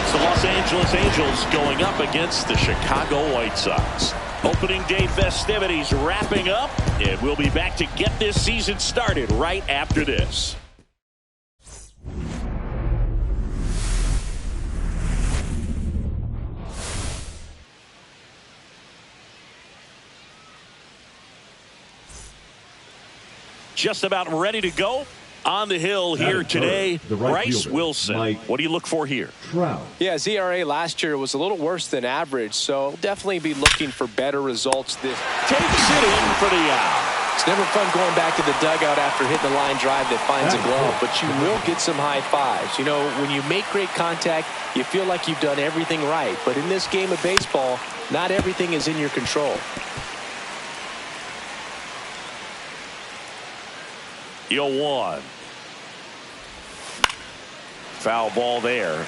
It's the Los Angeles Angels going up against the Chicago White Sox. Opening day festivities wrapping up, and we'll be back to get this season started right after this. Just about ready to go. On the hill here today, Bryce Wilson. What do you look for here? Trout. Yeah, his ERA last year was a little worse than average, so definitely be looking for better results this. Takes it in for the out. It's never fun going back to the dugout after hitting a line drive that finds a glove, but you will get some high fives. You know, when you make great contact, you feel like you've done everything right. But in this game of baseball, not everything is in your control. The 0-1. Foul ball there.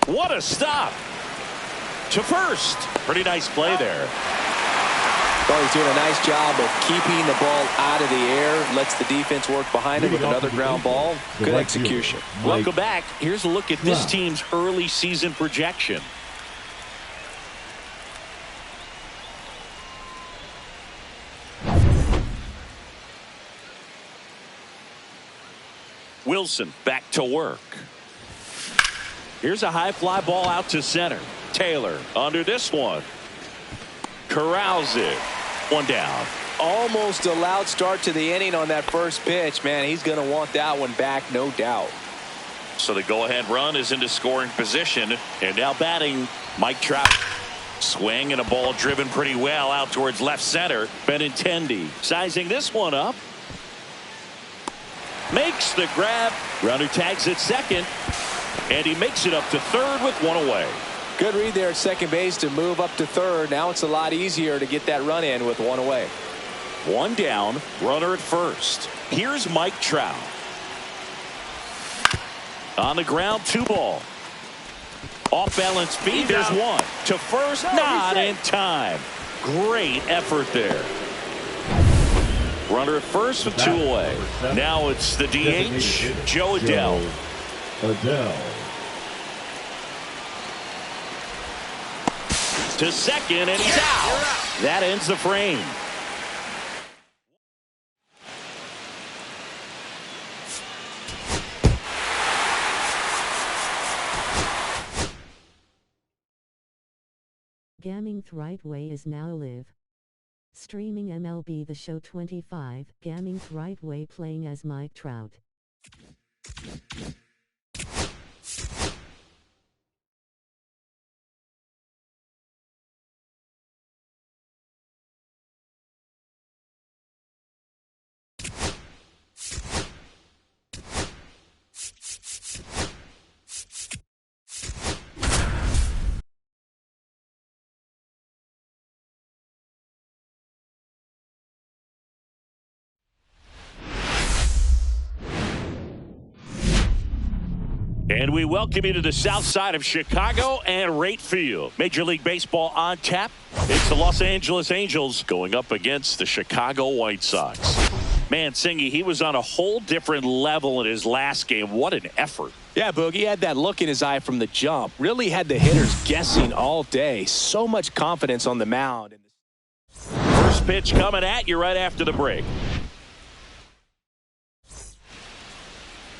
What a stop to first. Pretty nice play there. Well, he's doing a nice job of keeping the ball out of the air. Lets the defense work behind him with another ground ball. Good execution. Welcome back. Here's a look at this team's early season projection. Wilson back to work. Here's a high fly ball out to center. Taylor under this one. Corrals it. One down. Almost a loud start to the inning on that first pitch. Man, he's going to want that one back, no doubt. So the go-ahead run is into scoring position. And now batting, Mike Trout. Swing and a ball driven pretty well out towards left center. Benintendi sizing this one up. Makes the grab. Runner tags at second. And he makes it up to third with one away. Good read there at second base to move up to third. Now it's a lot easier to get that run in with one away. One down, runner at first. Here's Mike Trout. On the ground, 2-ball. Off balance feed, there's one. To first, not in time. Great effort there. Runner at first with 2 away. Now it's the DH, Joe Adell. To second, and he's out. That ends the frame. Gaming's Right Way is now live. Streaming MLB The Show 25, Gaming's Right Way playing as Mike Trout. And we welcome you to the south side of Chicago and Rate Field. Major League Baseball on tap. It's the Los Angeles Angels going up against the Chicago White Sox. Man, Singy, he was on a whole different level in his last game. What an effort. Yeah, Boogie had that look in his eye from the jump. Really had the hitters guessing all day. So much confidence on the mound. First pitch coming at you right after the break.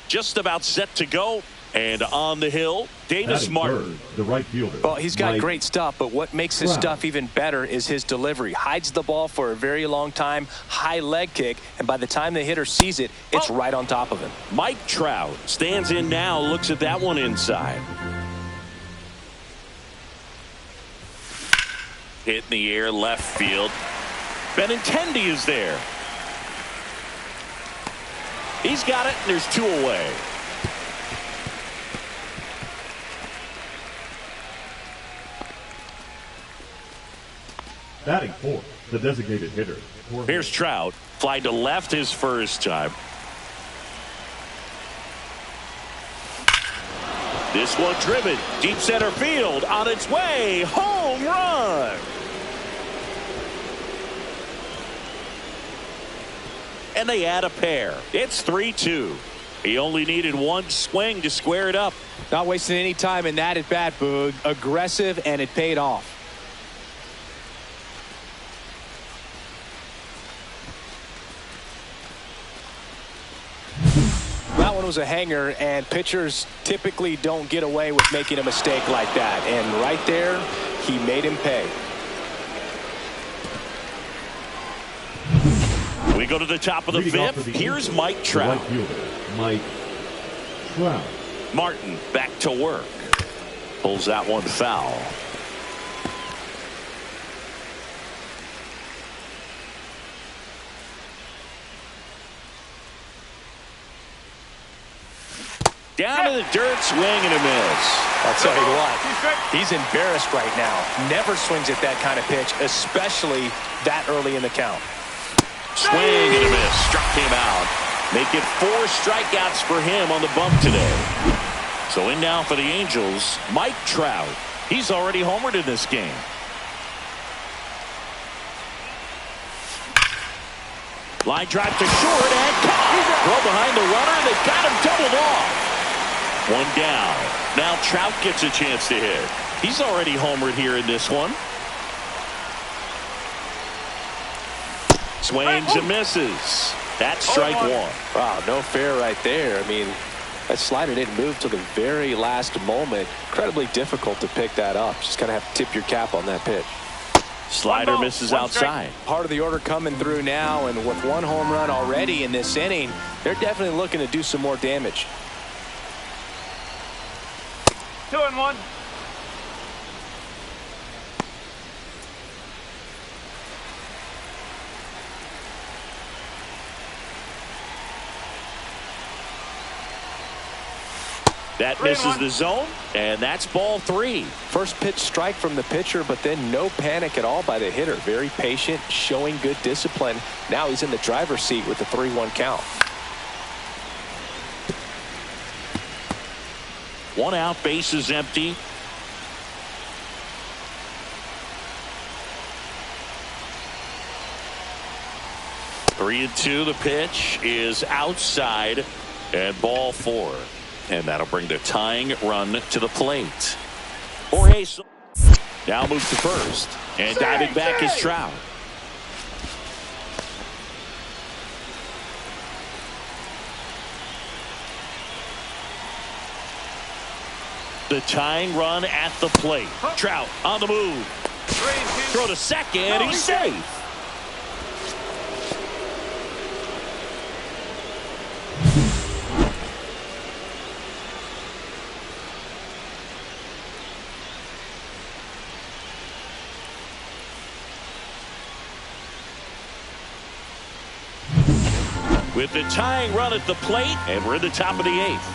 Just about set to go. And on the hill, Davis Martin. The right fielder. Well, he's got great stuff, but what makes his stuff even better is his delivery. Hides the ball for a very long time, high leg kick, and by the time the hitter sees it, it's right on top of him. Mike Trout stands in now, looks at that one inside. Hit in the air, left field. Benintendi is there. He's got it, and there's 2 away. Batting fourth, the designated hitter. Here's Trout. Fly to left his first time. This one driven. Deep center field. On its way. Home run. and they add a pair. It's 3-2. He only needed one swing to square it up. Not wasting any time in that at bat, Boog. Aggressive, and it paid off. That one was a hanger, and pitchers typically don't get away with making a mistake like that. And right there, he made him pay. We go to the top of the fifth. Here's Mike Trout. Right fielder, Mike Trout. Martin back to work. Pulls that one foul. Down to the dirt, swing and a miss. I'll tell you what, he's embarrassed right now. Never swings at that kind of pitch, especially that early in the count. Swing and a miss. Struck him out. Make it 4 strikeouts for him on the bump today. So in now for the Angels, Mike Trout. He's already homered in this game. Line drive to short and caught. Throw behind the runner. They got him doubled off. One down. Now Trout gets a chance to hit. He's already homered here in this one. Swings and misses. That's strike one. Wow, no fair right there. I mean, that slider didn't move till the very last moment. Incredibly difficult to pick that up. Just kind of have to tip your cap on that pitch. Slider misses outside. Part of the order coming through now, and with 1 home run already in this inning, they're definitely looking to do some more damage. 2-1. That misses the zone, and that's ball 3. First pitch strike from the pitcher, but then no panic at all by the hitter. Very patient, showing good discipline. Now he's in the driver's seat with the 3-1 count. 1 out, base is empty. Three and 2. The pitch is outside, and ball 4. And that'll bring the tying run to the plate. Jorge now moves to first, and diving back is Trout. The tying run at the plate. Trout on the move. Throw to second. He's safe. With the tying run at the plate, and we're in the top of the 8th.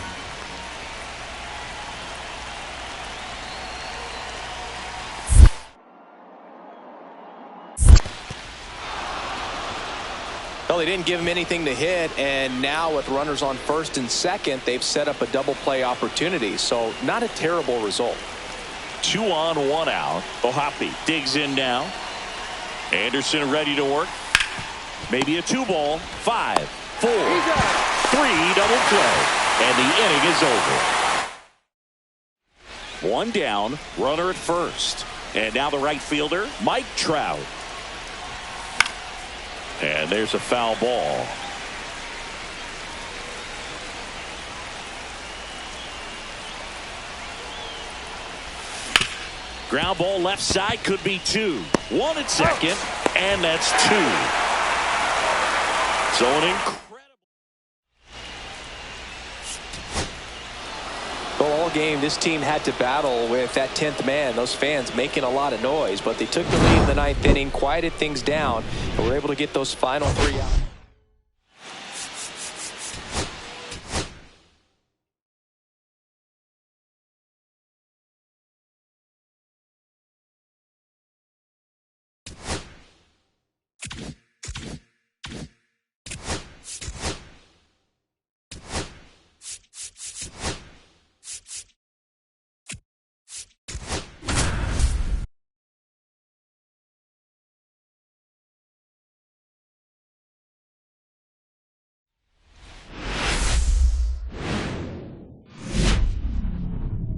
Well, they didn't give him anything to hit, and now with runners on first and second, they've set up a double play opportunity. So not a terrible result. 2 on, 1 out. Ohapi digs in now. Anderson ready to work. Maybe a 2-ball. 5, 4, 3 double play, and the inning is over. 1 down, runner at first, and now the right fielder, Mike Trout. And there's a foul ball. Ground ball left side, could be 2. 1 at second, and that's 2. So an incredible. Well, all game, this team had to battle with that 10th man. Those fans making a lot of noise, but they took the lead in the 9th inning, quieted things down, and were able to get those final 3 out.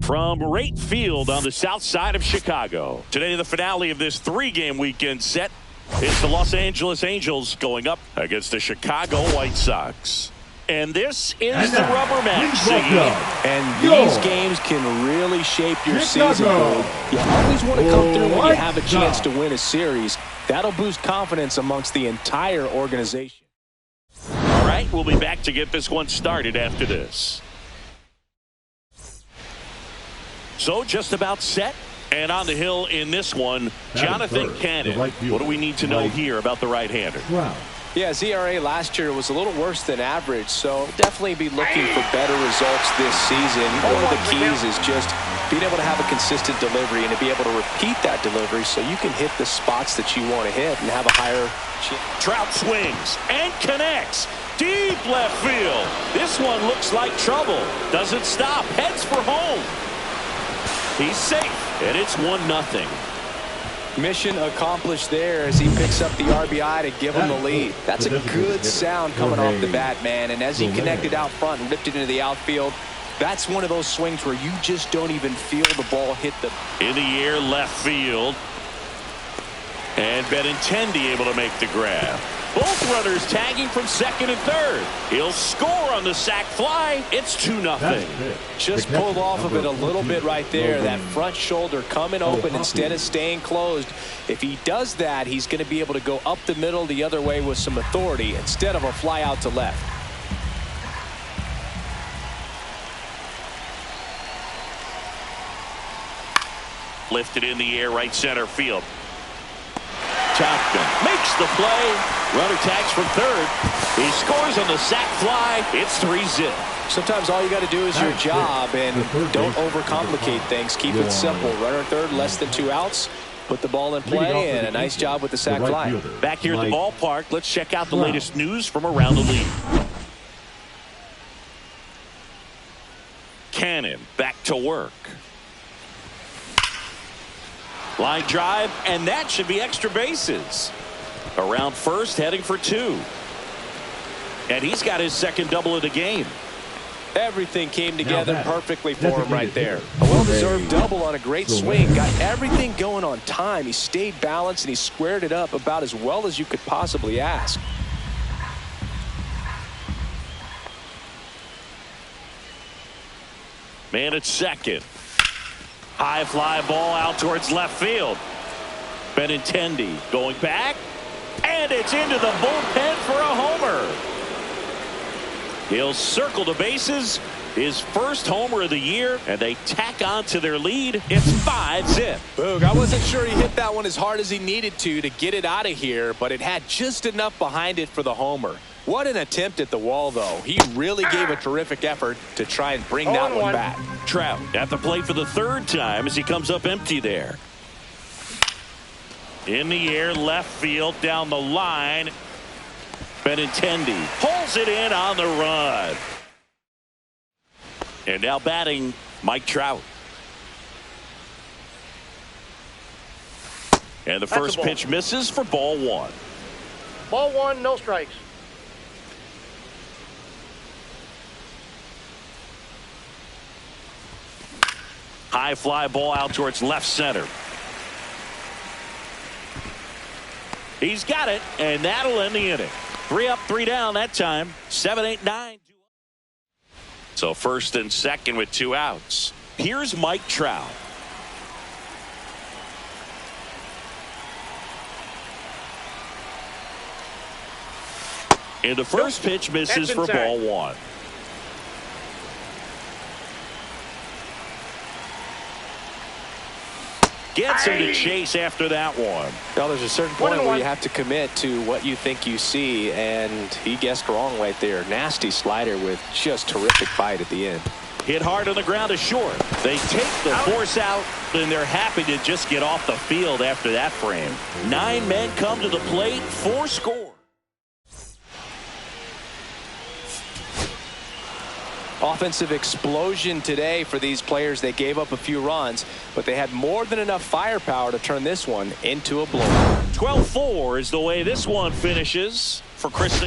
from Rate Field on the south side of Chicago. Today, the finale of this 3-game weekend set is the Los Angeles Angels going up against the Chicago White Sox. And this is the rubber match. And these games can really shape your season. You always want to come through when you have a chance to win a series. That'll boost confidence amongst the entire organization. All right, we'll be back to get this one started after this. So just about set and on the hill in this one, Jonathan Cannon. What do we need to know here about the right-hander? Yeah, his ERA last year was a little worse than average, so definitely be looking for better results this season. One of the keys is just being able to have a consistent delivery and to be able to repeat that delivery so you can hit the spots that you want to hit and have a higher chance. Trout swings and connects. Deep left field. This one looks like trouble. Doesn't stop. Heads for home. He's safe, and it's 1-0. Mission accomplished there as he picks up the RBI to give him the lead. That's a good sound coming off the bat, man. And as he connected out front and ripped it into the outfield, that's one of those swings where you just don't even feel the ball hit the... In the air, left field. And Benintendi able to make the grab. Both runners tagging from second and third. He'll score on the sac fly. It's 2-0. Just pulled off of it a little bit right there. That front shoulder coming open instead of staying closed. If he does that, he's going to be able to go up the middle the other way with some authority instead of a fly out to left. Lifted in the air, right center field. Trout makes the play. Runner tags from third. He scores on the sac fly. It's 3-0. Sometimes all you got to do is your job and don't overcomplicate things. Keep it simple. Runner third, less than 2 outs. Put the ball in play, and a nice job with the sac fly. Back here at the ballpark, let's check out the latest news from around the league. Cannon back to work. Line drive, and that should be extra bases. Around first, heading for 2. And he's got his second double of the game. Everything came together perfectly for him right there. A well-deserved double on a great swing. Got everything going on time. He stayed balanced, and he squared it up about as well as you could possibly ask. Man at second. High fly ball out towards left field. Benintendi going back. And it's into the bullpen for a homer. He'll circle the bases. His first homer of the year. And they tack on to their lead. It's 5-0. Boog, I wasn't sure he hit that one as hard as he needed to get it out of here. But it had just enough behind it for the homer. What an attempt at the wall, though. He really gave a terrific effort to try and bring that one back. Trout at the plate for the third time as he comes up empty there. In the air, left field, down the line. Benintendi pulls it in on the run. And now batting, Mike Trout. And the first pitch misses for ball 1. Ball 1, no strikes. High fly ball out towards left center. He's got it, and that'll end the inning. 3 up, 3 down that time. 7, 8, 9. So first and second with 2 outs. Here's Mike Trout. And the first pitch misses for ball 1. Gets him to chase after that one. Well, there's a certain point where you have to commit to what you think you see, and he guessed wrong right there. Nasty slider with just terrific bite at the end. Hit hard on the ground is short. They take the force out, and they're happy to just get off the field after that frame. 9 men come to the plate, 4 score. Offensive explosion today for these players. They gave up a few runs, but they had more than enough firepower to turn this one into a blowout. 12-4 is the way this one finishes for Chris.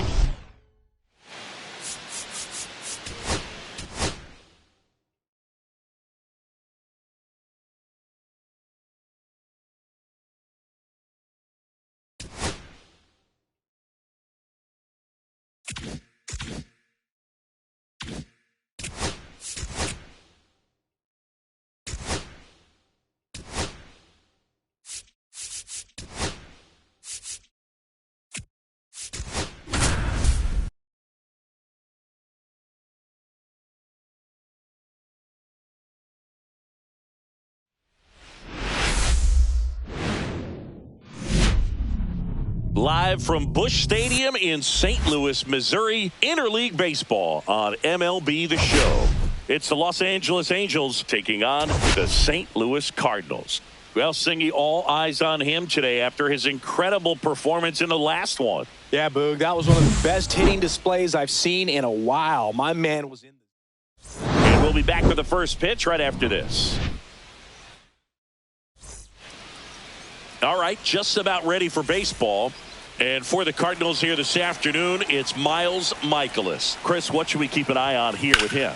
Live from Busch Stadium in St. Louis, Missouri, Interleague Baseball on MLB The Show. It's the Los Angeles Angels taking on the St. Louis Cardinals. Well, Singy, all eyes on him today after his incredible performance in the last one. Yeah, Boog, that was one of the best hitting displays I've seen in a while. My man was in. And we'll be back with the first pitch right after this. All right, just about ready for baseball. And for the Cardinals here this afternoon, it's Miles Mikolas. Chris, what should we keep an eye on here with him?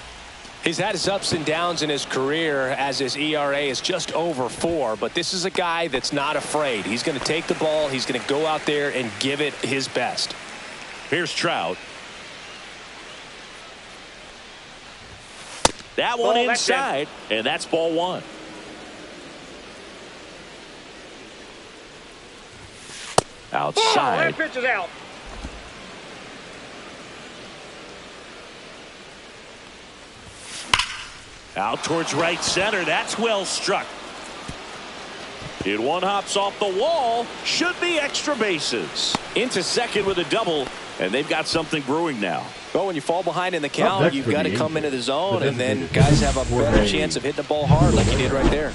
He's had his ups and downs in his career as his ERA is just over 4. But this is a guy that's not afraid. He's going to take the ball. He's going to go out there and give it his best. Here's Trout. That one inside, and that's ball 1. Outside. That pitch is out. Out towards right center. That's well struck. It one hops off the wall. Should be extra bases. Into second with a double, and they've got something brewing now. Well, when you fall behind in the count, you've got to come into the zone, and then guys have a better chance of hitting the ball hard like he did right there.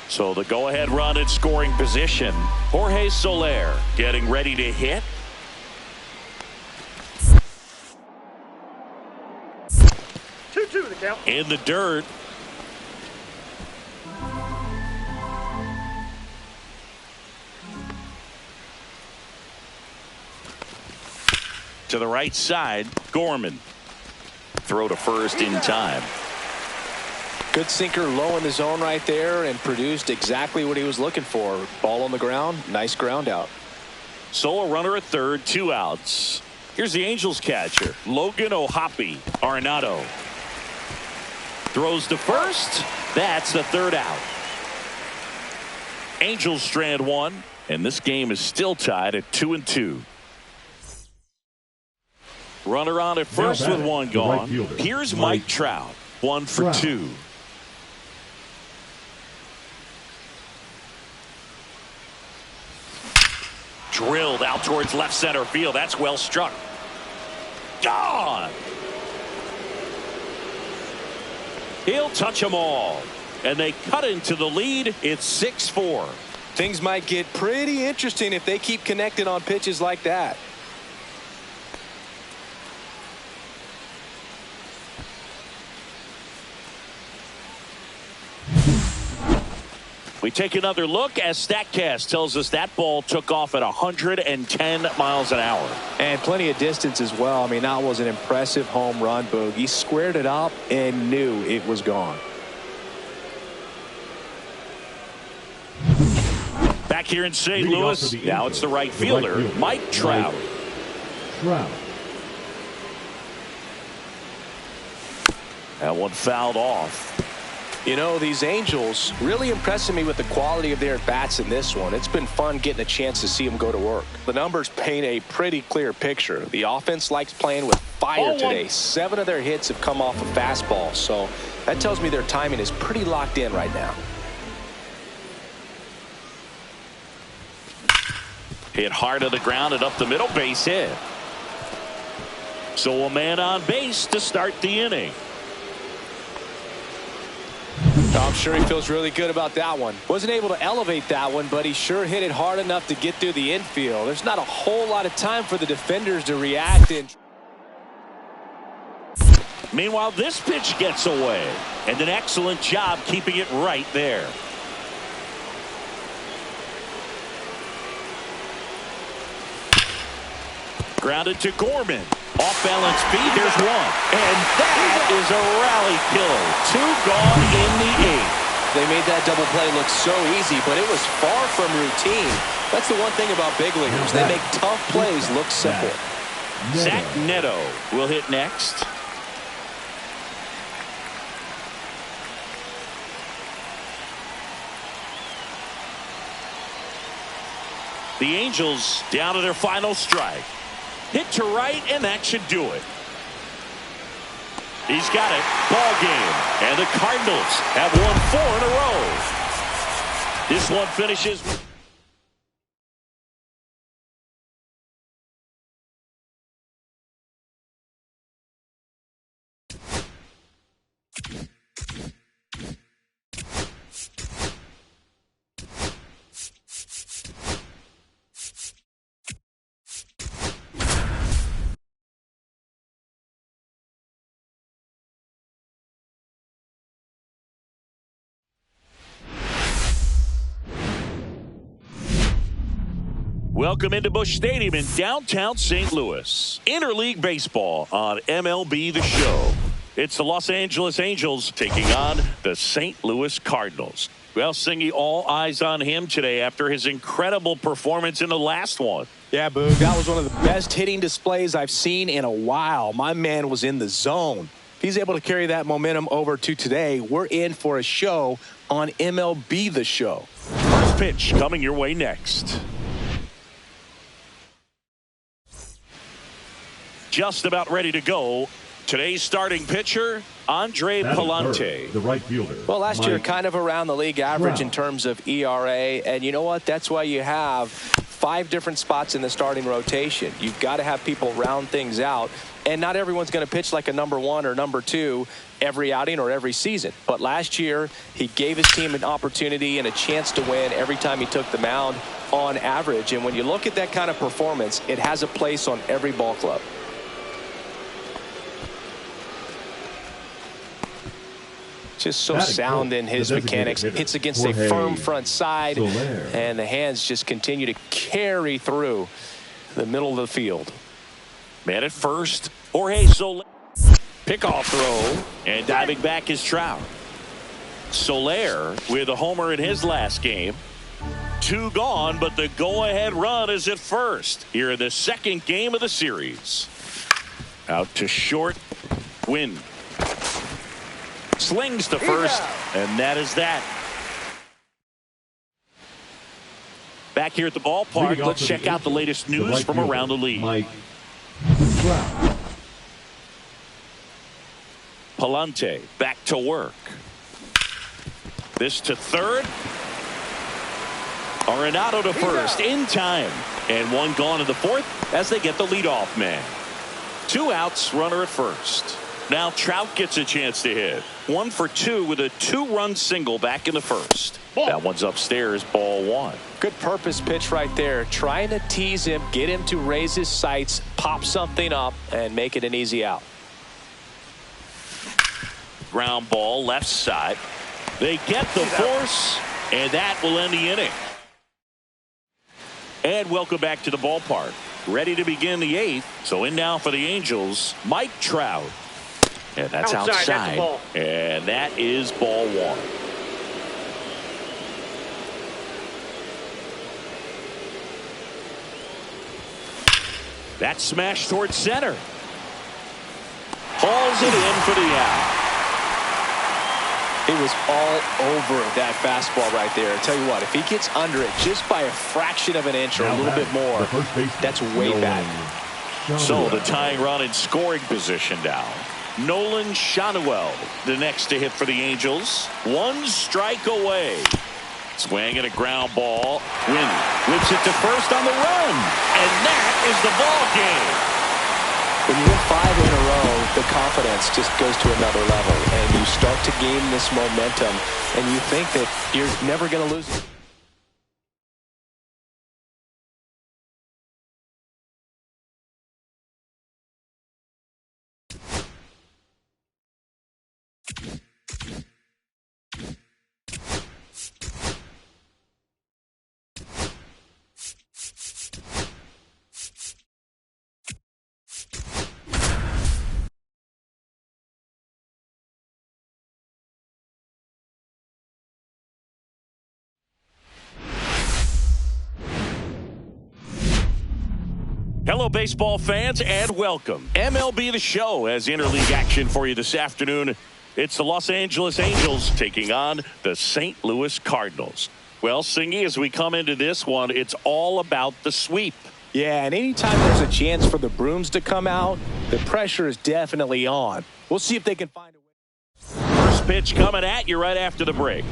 So the go-ahead run in scoring position. Jorge Soler getting ready to hit. The count. In the dirt. To the right side, Gorman. Throw to first in time. Good sinker low in the zone right there and produced exactly what he was looking for. Ball on the ground, nice ground out. So a runner at third, 2 outs. Here's the Angels catcher, Logan O'Hoppe Arenado. Throws to first. That's the 3rd out. Angels strand 1, and this game is still tied at 2-2. Runner on at first with 1 gone. Here's Mike Trout, 1 for 2. Drilled out towards left center field. That's well struck. Gone. He'll touch them all. And they cut into the lead. It's 6-4. Things might get pretty interesting if they keep connecting on pitches like that. We take another look as StatCast tells us that ball took off at 110 miles an hour. And plenty of distance as well. I mean, that was an impressive home run, Boog. He squared it up and knew it was gone. Back here in St. Louis, now it's the right fielder, Mike Trout. That one fouled off. You know, these Angels really impressing me with the quality of their at-bats in this one. It's been fun getting a chance to see them go to work. The numbers paint a pretty clear picture. The offense likes playing with fire today. 7 of their hits have come off of fastballs, so that tells me their timing is pretty locked in right now. Hit hard to the ground and up the middle, base hit. So a man on base to start the inning. I'm sure he feels really good about that one. Wasn't able to elevate that one, but he sure hit it hard enough to get through the infield. There's not a whole lot of time for the defenders to react. Meanwhile, this pitch gets away, and an excellent job keeping it right there. Grounded to Gorman. Off balance feed. There's 1. And that is a rally killer. 2 gone in the 8th. They made that double play look so easy, but it was far from routine. That's the one thing about big leaguers. They make tough plays look simple. Zach Neto will hit next. The Angels down to their final strike. Hit to right, and that should do it. He's got it. Ball game. And the Cardinals have won 4 in a row. This one finishes Welcome into Busch Stadium in downtown St. Louis. Interleague Baseball on MLB The Show. It's the Los Angeles Angels taking on the St. Louis Cardinals. Well, Singy, all eyes on him today after his incredible performance in the last one. Yeah, Boog, that was one of the best hitting displays I've seen in a while. My man was in the zone. If he's able to carry that momentum over to today, we're in for a show on MLB The Show. First pitch coming your way next. Just about ready to go. Today's starting pitcher, Andre Palante. The right fielder. Well, last year kind of around the league average in terms of ERA. And you know what? That's why you have 5 different spots in the starting rotation. You've got to have people round things out. And not everyone's going to pitch like a number 1 or number 2 every outing or every season. But last year, he gave his team an opportunity and a chance to win every time he took the mound on average. And when you look at that kind of performance, it has a place on every ball club. Just so sound in his mechanics. Hits against a firm front side, and the hands just continue to carry through the middle of the field. Man at first, Jorge Soler. Pickoff throw, and diving back is Trout. Soler with a homer in his last game. 2 gone, but the go-ahead run is at first here in the second game of the series. Out to short, Wynn. Slings to first, and that is that. Back here at the ballpark, let's check out the latest news from around the league. Trout. Palante back to work. This to third. Arenado to first in time. And 1 gone in the 4th as they get the leadoff man. 2 outs, runner at first. Now Trout gets a chance to hit. 1 for 2 with a 2-run single back in the 1st. That one's upstairs, ball 1. Good purpose pitch right there. Trying to tease him, get him to raise his sights, pop something up, and make it an easy out. Ground ball left side. They get the force, and that will end the inning. And welcome back to the ballpark. Ready to begin the 8th. So in now for the Angels, Mike Trout. And that's outside. And that is ball 1. That smash towards center. Hauls it in for the out. He was all over that fastball right there. I tell you what, if he gets under it just by a fraction of an inch or a little bit more, that's way back. So the tying run in scoring position now. Nolan Schanuel, the next to hit for the Angels. 1 strike away. Swing and a ground ball. Wynn whips it to first on the run. And that is the ball game. When you win 5 in a row, the confidence just goes to another level. And you start to gain this momentum. And you think that you're never going to lose it. Hello, baseball fans, and welcome. MLB The Show has interleague action for you this afternoon. It's the Los Angeles Angels taking on the St. Louis Cardinals. Well, Singy, as we come into this one, it's all about the sweep. Yeah, and anytime there's a chance for the brooms to come out, the pressure is definitely on. We'll see if they can find a way. First pitch coming at you right after the break.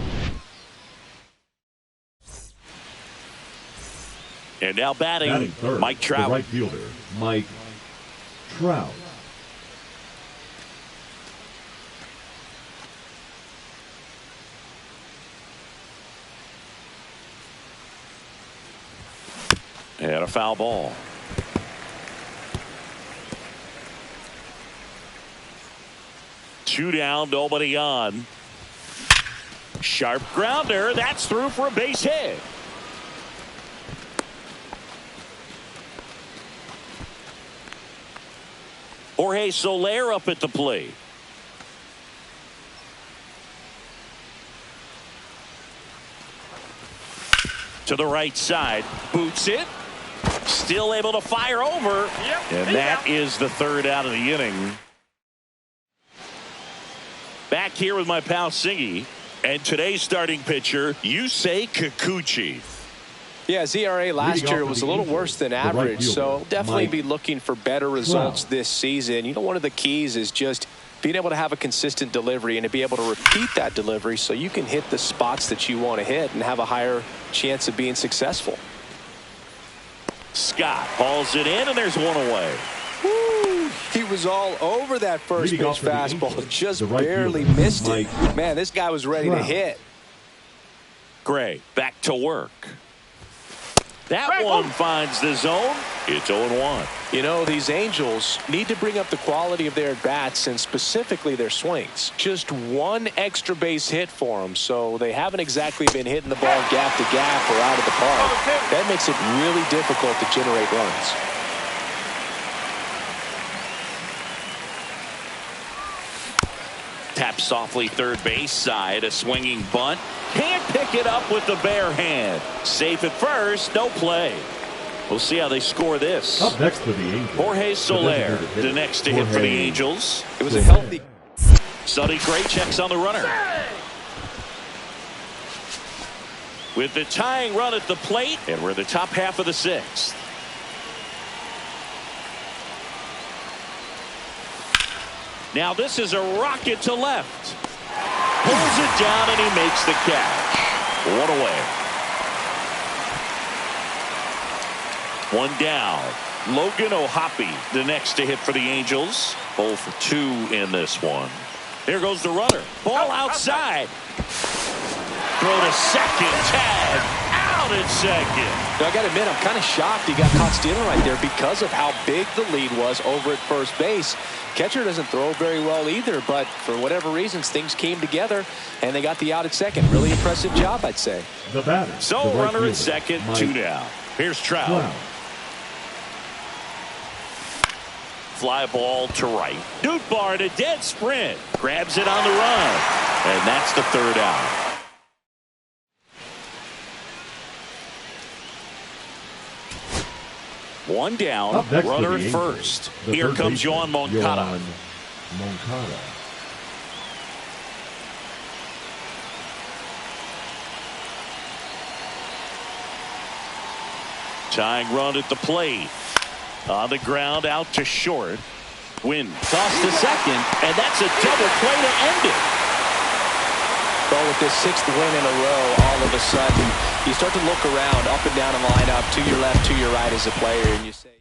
And now batting third, Mike Trout. The right fielder, Mike Trout. And a foul ball. Two down, nobody on. Sharp grounder. That's through for a base hit. Jorge Soler up at the plate. To the right side, boots it, still able to fire over, and that is the third out of the inning. Back here with my pal Singy, and today's starting pitcher, Yusei Kikuchi. Yeah, his ERA last year was a little worse than average, so definitely be looking for better results this season. You know, one of the keys is just being able to have a consistent delivery and to be able to repeat that delivery so you can hit the spots that you want to hit and have a higher chance of being successful. Scott hauls it in, and there's one away. Woo! He was all over that first pitch fastball, just barely missed it. Man, this guy was ready to hit. Gray back to work. That one finds the zone. It's 0-1. You know, these Angels need to bring up the quality of their bats and specifically their swings. Just one extra base hit for them, so they haven't exactly been hitting the ball gap to gap or out of the park. That makes it really difficult to generate runs. Tap softly third base side, a swinging bunt. Can't pick it up with the bare hand. Safe at first, no play. We'll see how they score this. Up next for the Angels, Jorge Soler, the next to hit for the Angels. It was a healthy. Sonny Gray checks on the runner. With the tying run at the plate, and we're in the top half of the sixth. Now this is a rocket to left. Pulls it down and he makes the catch. One away. One down. Logan O'Hoppe, the next to hit for the Angels. 0 for 2 in this one. There goes the runner. Ball outside. Throw to second. Tag. Out at second. Now, I got to admit, I'm kind of shocked he got caught stealing right there because of how big the lead was over at first base. Catcher doesn't throw very well either, but for whatever reasons, things came together, and they got the out at second. Really impressive job, I'd say. The batter. So the runner right at second, Mike 2 down. Here's Trout. Fly ball to right. Nootbaar, a dead sprint. Grabs it on the run. And that's the third out. One down, runner at first. Here comes Yoan Moncada. Tying run at the plate. On the ground, out to short. Win. Toss to second, and that's a double play to end it. Well, with this 6th win in a row, all of a sudden, you start to look around, up and down the lineup, to your left, to your right as a player, and you say...